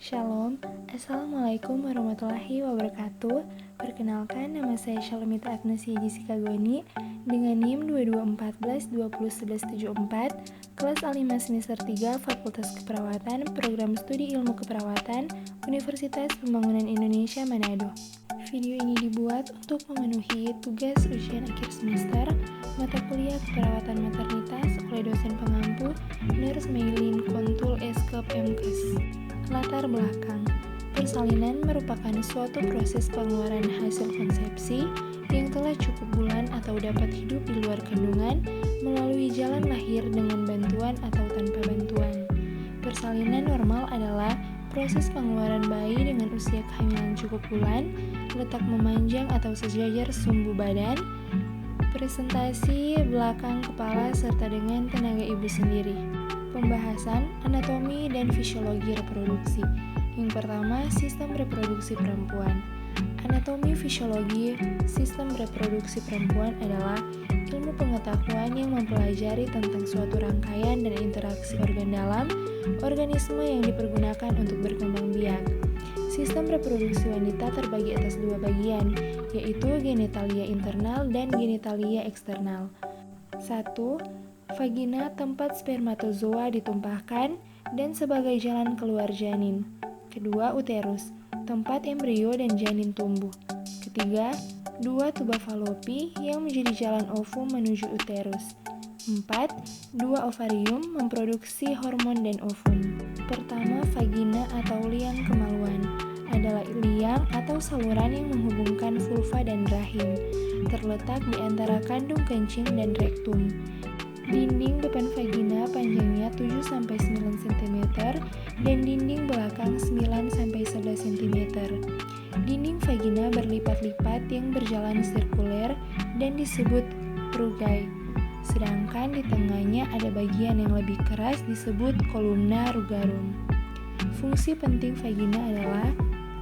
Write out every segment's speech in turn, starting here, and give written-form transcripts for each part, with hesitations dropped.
Shalom, Assalamualaikum warahmatullahi wabarakatuh. Perkenalkan, nama saya Shalomita Agnesia Jessica Goni dengan NIM 2214201174, kelas A5 semester 3, Fakultas Keperawatan, Program Studi Ilmu Keperawatan, Universitas Pembangunan Indonesia Manado. Video ini dibuat untuk memenuhi tugas ujian akhir semester mata kuliah keperawatan maternitas oleh dosen pengampu Nurse Maylin Kontul Eskop MKes. Latar belakang, persalinan merupakan suatu proses pengeluaran hasil konsepsi yang telah cukup bulan atau dapat hidup di luar kandungan melalui jalan lahir dengan bantuan atau tanpa bantuan. Persalinan normal adalah proses pengeluaran bayi dengan usia kehamilan cukup bulan, letak memanjang atau sejajar sumbu badan, presentasi belakang kepala serta dengan tenaga ibu sendiri. Pembahasan anatomi dan fisiologi reproduksi. Yang pertama, sistem reproduksi perempuan. Anatomi fisiologi sistem reproduksi perempuan adalah ilmu pengetahuan yang mempelajari tentang suatu rangkaian dan interaksi organ dalam organisme yang dipergunakan untuk berkembang biak. Sistem reproduksi wanita terbagi atas dua bagian, yaitu genitalia internal dan genitalia eksternal. 1. Vagina, tempat spermatozoa ditumpahkan dan sebagai jalan keluar janin. Kedua, uterus, tempat embrio dan janin tumbuh. Ketiga, 2 tuba falopi yang menjadi jalan ovum menuju uterus. 4. 2 ovarium memproduksi hormon dan ovum. Pertama, vagina atau liang kemaluan adalah liang atau saluran yang menghubungkan vulva dan rahim, terletak di antara kandung kencing dan rektum. Dinding depan vagina panjangnya 7-9 cm dan dinding belakang 9-11 cm. Dinding vagina berlipat-lipat yang berjalan sirkuler dan disebut rugae. Sedangkan di tengahnya ada bagian yang lebih keras disebut kolumna rugarum. Fungsi penting vagina adalah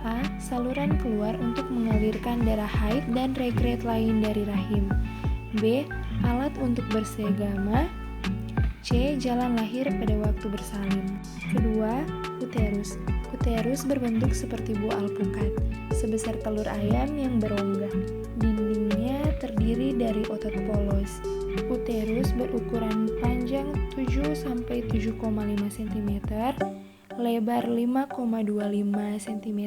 A. Saluran keluar untuk mengalirkan darah haid dan rekreat lain dari rahim. B. Alat untuk bersegama. C. Jalan lahir pada waktu bersalin. Kedua, uterus. Uterus berbentuk seperti buah alpukat, sebesar telur ayam yang berongga. Dindingnya terdiri dari otot polos. Uterus berukuran panjang 7-7,5 cm, lebar 5,25 cm,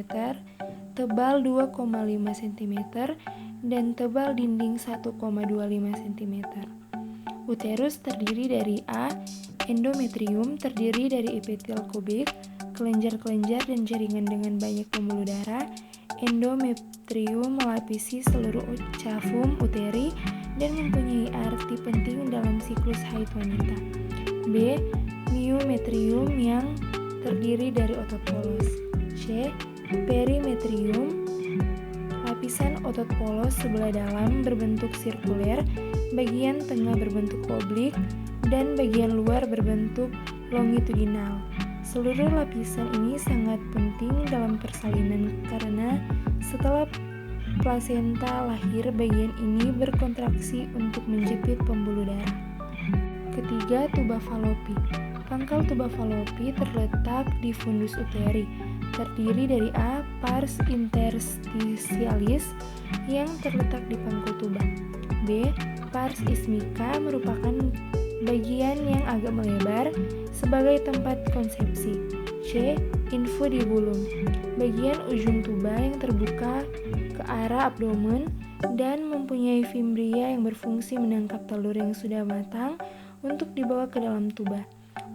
tebal 2,5 cm, dan tebal dinding 1,25 cm. Uterus terdiri dari A. Endometrium terdiri dari epitel kubik, kelenjar-kelenjar dan jaringan dengan banyak pembuluh darah. Endometrium melapisi seluruh cavum uteri dan mempunyai arti penting dalam siklus haid wanita. B. Myometrium yang terdiri dari otot polos. C. Perimetrium, lapisan otot polos sebelah dalam berbentuk sirkuler, bagian tengah berbentuk oblik, dan bagian luar berbentuk longitudinal. Seluruh lapisan ini sangat penting dalam persalinan karena setelah plasenta lahir, bagian ini berkontraksi untuk menjepit pembuluh darah. Ketiga, tuba falopi. Pangkal tuba falopi terletak di fundus uteri, terdiri dari A. Pars interstitialis yang terletak di pangkal tuba. B. Pars ismica merupakan bagian yang agak melebar sebagai tempat konsepsi. C. Infundibulum, bagian ujung tuba yang terbuka ke arah abdomen dan mempunyai fimbria yang berfungsi menangkap telur yang sudah matang untuk dibawa ke dalam tuba.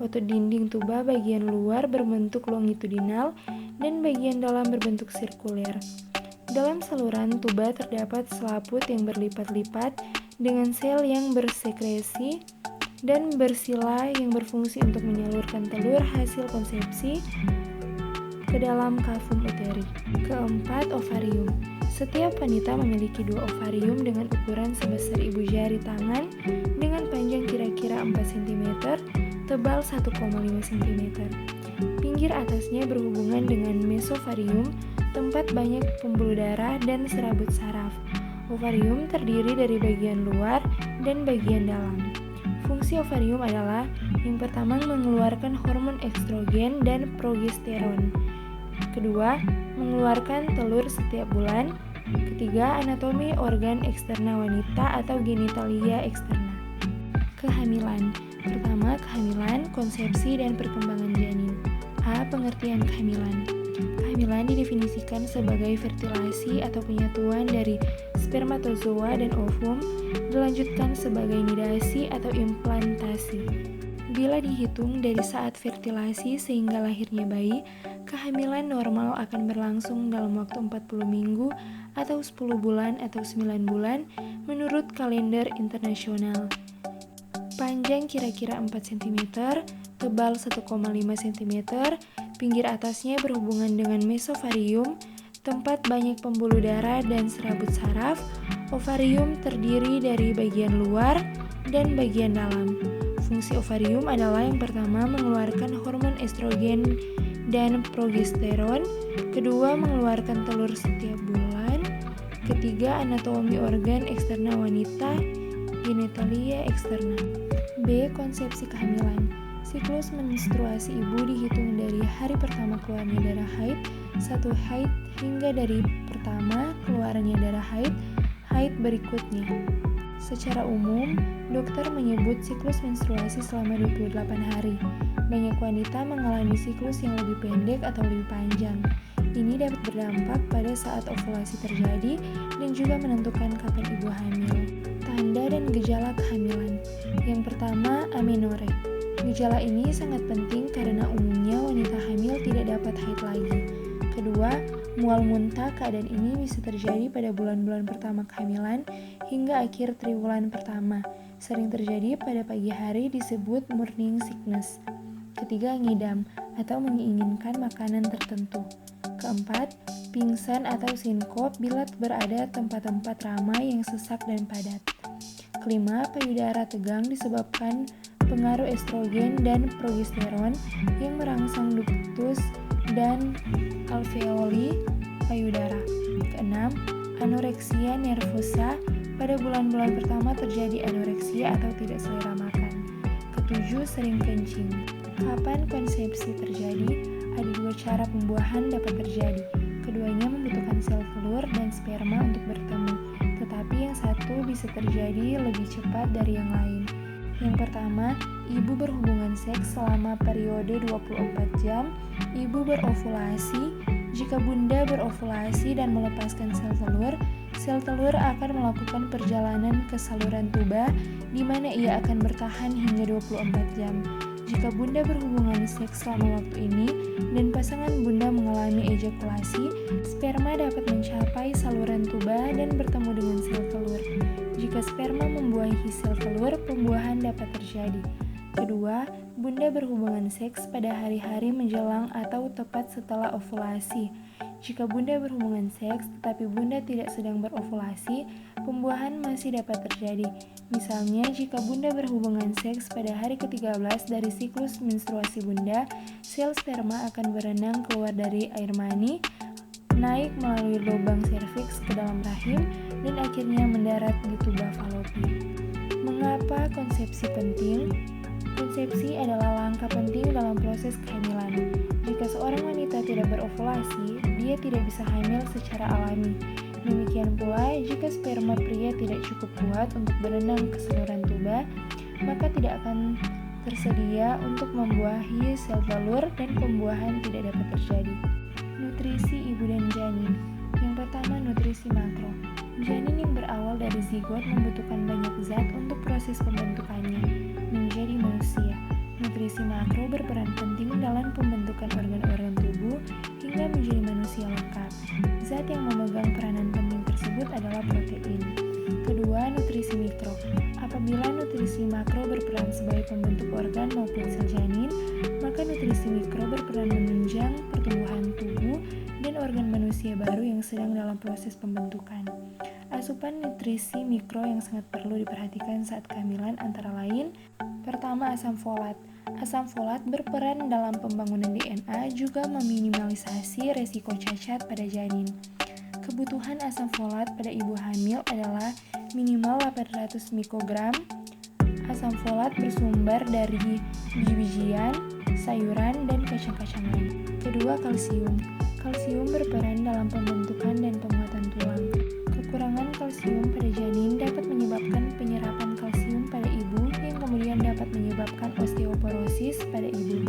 Otot dinding tuba bagian luar berbentuk longitudinal dan bagian dalam berbentuk sirkuler. Dalam saluran tuba terdapat selaput yang berlipat-lipat dengan sel yang bersekresi dan bersila yang berfungsi untuk menyalurkan telur hasil konsepsi ke dalam kavum uteri. Keempat, ovarium. Setiap wanita memiliki 2 ovarium dengan ukuran sebesar ibu jari tangan dengan panjang kira-kira 4 cm, tebal 1,5 cm. Pinggir atasnya berhubungan dengan mesovarium, tempat banyak pembuluh darah dan serabut saraf. Ovarium terdiri dari bagian luar dan bagian dalam. Fungsi ovarium adalah yang pertama mengeluarkan hormon estrogen dan progesteron. Kedua, mengeluarkan telur setiap bulan. Ketiga, anatomi organ eksterna wanita atau genitalia eksterna. Kehamilan. Pertama, kehamilan, konsepsi, dan perkembangan janin. A. Pengertian kehamilan. Kehamilan didefinisikan sebagai fertilasi atau penyatuan dari spermatozoa dan ovum, dilanjutkan sebagai nidasi atau implantasi. Bila dihitung dari saat fertilasi sehingga lahirnya bayi, kehamilan normal akan berlangsung dalam waktu 40 minggu atau 10 bulan atau 9 bulan menurut kalender internasional. Panjang kira-kira 4 cm, tebal 1,5 cm, pinggir atasnya berhubungan dengan mesovarium, tempat banyak pembuluh darah dan serabut saraf. Ovarium terdiri dari bagian luar dan bagian dalam. Fungsi ovarium adalah yang pertama mengeluarkan hormon estrogen dan progesteron, kedua mengeluarkan telur setiap bulan, ketiga anatomi organ eksterna wanita, genitalia eksterna. B. Konsepsi kehamilan. Siklus menstruasi ibu dihitung dari hari pertama keluarnya darah haid, 1 haid, hingga dari pertama keluarnya darah haid berikutnya. Secara umum, dokter menyebut siklus menstruasi selama 28 hari. Banyak wanita mengalami siklus yang lebih pendek atau lebih panjang. Ini dapat berdampak pada saat ovulasi terjadi dan juga menentukan kapan ibu hamil. Tanda dan gejala kehamilan. Yang pertama, amenore. Gejala ini sangat penting karena umumnya wanita hamil tidak dapat haid lagi. Kedua, mual muntah. Keadaan ini bisa terjadi pada bulan-bulan pertama kehamilan hingga akhir triwulan pertama. Sering terjadi pada pagi hari, disebut morning sickness. Ketiga, ngidam atau menginginkan makanan tertentu. Keempat, pingsan atau sinkop bila berada tempat-tempat ramai yang sesak dan padat. Kelima, payudara tegang disebabkan pengaruh estrogen dan progesteron yang merangsang ductus dan alveoli payudara. Keenam, anoreksia nervosa. Pada bulan-bulan pertama terjadi anoreksia atau tidak selera makan. Ketujuh, sering kencing. Kapan konsepsi terjadi? Ada 2 cara pembuahan dapat terjadi. Keduanya membutuhkan sel telur dan sperma untuk bertemu, tetapi yang satu bisa terjadi lebih cepat dari yang lain. Yang pertama, ibu berhubungan seks selama periode 24 jam, ibu berovulasi. Jika bunda berovulasi dan melepaskan sel telur akan melakukan perjalanan ke saluran tuba, di mana ia akan bertahan hingga 24 jam. Jika bunda berhubungan seks selama waktu ini dan pasangan bunda mengalami ejakulasi, sperma dapat mencapai saluran tuba dan bertemu dengan sel telur. Jika sperma membuahi sel telur, pembuahan dapat terjadi. Kedua, bunda berhubungan seks pada hari-hari menjelang atau tepat setelah ovulasi. Jika bunda berhubungan seks tetapi bunda tidak sedang berovulasi, pembuahan masih dapat terjadi. Misalnya, jika bunda berhubungan seks pada hari ke-13 dari siklus menstruasi bunda, sel sperma akan berenang keluar dari air mani, naik melalui lubang serviks ke dalam rahim, dan akhirnya mendarat di tuba falopi. Mengapa konsepsi penting? Konsepsi adalah langkah penting dalam proses kehamilan. Jika seorang wanita tidak berovulasi, dia tidak bisa hamil secara alami. Demikian pula, jika sperma pria tidak cukup kuat untuk berenang ke saluran tuba, maka tidak akan tersedia untuk membuahi sel telur dan pembuahan tidak dapat terjadi. Nutrisi ibu dan janin. Yang pertama, nutrisi makro. Janin yang berawal dari zigot membutuhkan banyak zat untuk proses pembentukannya menjadi manusia. Nutrisi makro berperan penting dalam pembentukan organ-organ tubuh hingga menjadi manusia lengkap. Zat yang memegang peranan penting tersebut adalah protein. Kedua, nutrisi mikro. Apabila nutrisi makro berperan sebagai pembentuk organ maupun sel janin, maka nutrisi mikro berperan menunjang pertumbuhan tubuh dan organ manusia baru yang sedang dalam proses pembentukan. Asupan nutrisi mikro yang sangat perlu diperhatikan saat kehamilan antara lain: pertama, asam folat. Asam folat berperan dalam pembangunan DNA, juga meminimalisasi resiko cacat pada janin. Kebutuhan asam folat pada ibu hamil adalah minimal 800 mikrogram. Asam folat bersumber dari biji-bijian, sayuran, dan kacang-kacangan. Kedua, kalsium. Kalsium berperan dalam pembentukan dan penguatan tulang. Kekurangan kalsium pada janin dapat menyebabkan penyerapan kalsium pada ibu yang kemudian dapat menyebabkan osteoporosis pada ibu.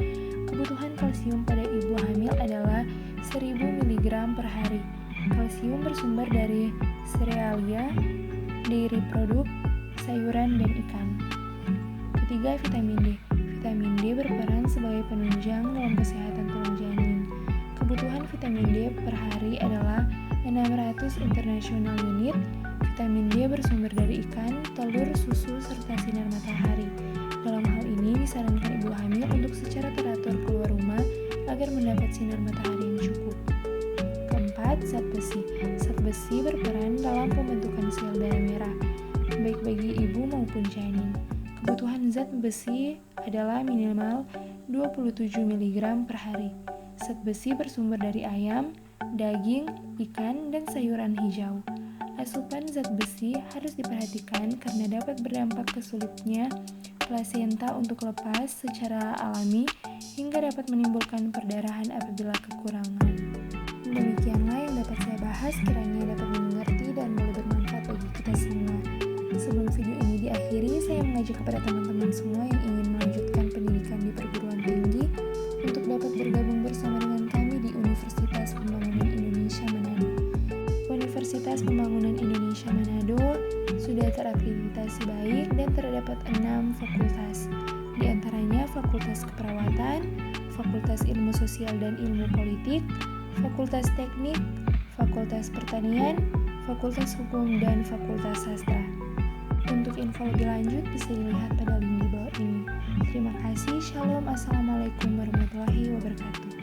Kebutuhan kalsium pada ibu hamil adalah 1000 mg per hari. Kalsium bersumber dari serealia, dairy produk, sayuran, dan ikan. Ketiga, vitamin D. Vitamin D berperan sebagai penunjang dalam kesehatan tulang janin. Kebutuhan vitamin D per hari adalah 600 international unit. Vitamin D bersumber dari ikan, telur, susu, serta sinar matahari. Dalam hal ini disarankan ibu hamil untuk secara teratur keluar rumah agar mendapat sinar matahari yang cukup. Keempat, zat besi. Zat besi berperan dalam pembentukan sel darah merah, baik bagi ibu maupun janin. Kebutuhan zat besi adalah minimal 27 mg per hari. Zat besi bersumber dari ayam, daging, ikan, dan sayuran hijau. Asupan zat besi harus diperhatikan karena dapat berdampak ke sulitnya plasenta untuk lepas secara alami hingga dapat menimbulkan perdarahan apabila kekurangan. Demikianlah yang dapat saya bahas, kiranya dapat dimengerti dan boleh bermanfaat bagi kita semua. Sebelum video ini diakhiri, saya mengajak kepada teman-teman semua yang ingin melanjutkan pendidikan di perguruan tinggi untuk dapat bergabung bersama dengan kami di Universitas Pembangunan Indonesia Manado. Universitas Pembangunan Indonesia Manado sudah terakreditasi baik dan terdapat 6 fakultas, di antaranya Fakultas Keperawatan, Fakultas Ilmu Sosial dan Ilmu Politik, Fakultas Teknik, Fakultas Pertanian, Fakultas Hukum, dan Fakultas Sastra. Untuk info lebih lanjut bisa dilihat pada link di bawah ini. Terima kasih. Shalom. Assalamualaikum warahmatullahi wabarakatuh.